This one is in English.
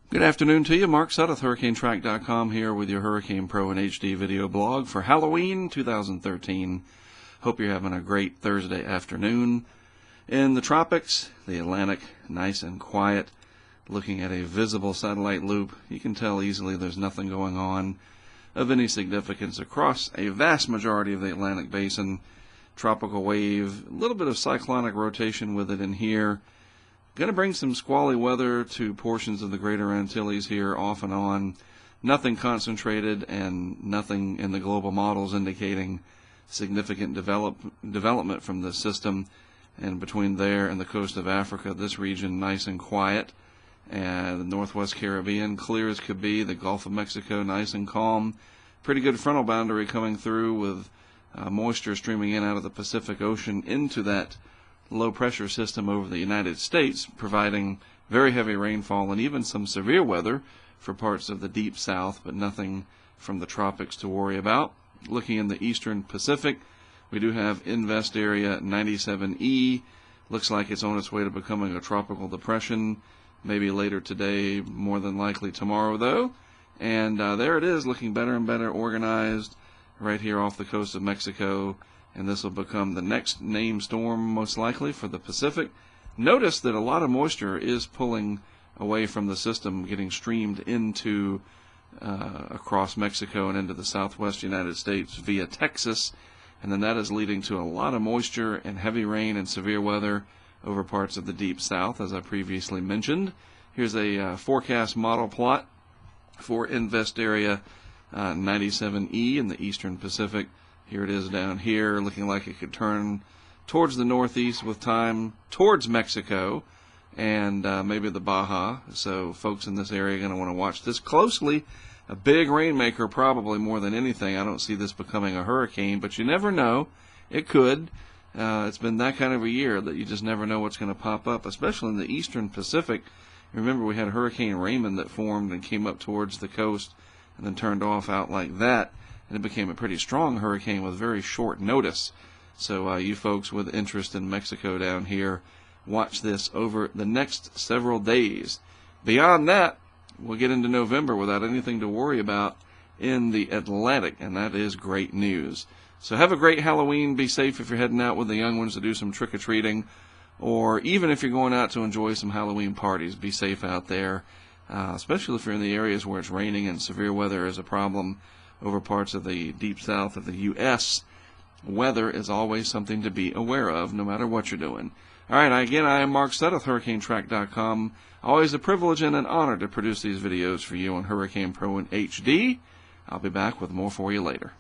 Good afternoon to you. Mark Sudduth, HurricaneTrack.com here with your Hurricane Pro and HD video blog for Halloween 2013. Hope you're having a great Thursday afternoon. In the tropics, the Atlantic, nice and quiet. Looking at a visible satellite loop, you can tell easily there's nothing going on of any significance across a vast majority of the Atlantic basin. Tropical wave, a little bit of cyclonic rotation with it in here. Going to bring some squally weather to portions of the Greater Antilles here off and on. Nothing concentrated and nothing in the global models indicating significant development from this system. And between there and the coast of Africa, this region nice and quiet. And the Northwest Caribbean, clear as could be. The Gulf of Mexico, nice and calm. Pretty good frontal boundary coming through with moisture streaming in out of the Pacific Ocean into that low pressure system over the United States, providing very heavy rainfall and even some severe weather for parts of the deep south, but nothing from the tropics to worry about. Looking in the eastern Pacific, we do have Invest Area 97E. Looks like it's on its way to becoming a tropical depression, maybe later today, more than likely tomorrow though. And there it is, looking better and better organized right here off the coast of Mexico. And this will become the next named storm most likely for the Pacific. Notice that a lot of moisture is pulling away from the system, getting streamed into across Mexico and into the southwest United States via Texas. And then that is leading to a lot of moisture and heavy rain and severe weather over parts of the deep south, as I previously mentioned. Here's a forecast model plot for Invest Area 97E in the eastern Pacific. Here it is down here, looking like it could turn towards the northeast with time towards Mexico and maybe the Baja. So folks in this area are going to want to watch this closely. A big rainmaker, probably more than anything. I don't see this becoming a hurricane, but you never know. It could. It's been that kind of a year that you just never know what's going to pop up, especially in the eastern Pacific. Remember, we had Hurricane Raymond that formed and came up towards the coast and then turned off out like that. And it became a pretty strong hurricane with very short notice. So you folks with interest in Mexico down here, watch this over the next several days. Beyond that, we'll get into November without anything to worry about in the Atlantic, and that is great news. So have a great Halloween. Be safe if you're heading out with the young ones to do some trick-or-treating, or even if you're going out to enjoy some Halloween parties, be safe out there, especially if you're in the areas where it's raining and severe weather is a problem. Over parts of the deep south of the U.S., weather is always something to be aware of, no matter what you're doing. All right, again, I am Mark Sudduth, HurricaneTrack.com. Always a privilege and an honor to produce these videos for you on Hurricane Pro and HD. I'll be back with more for you later.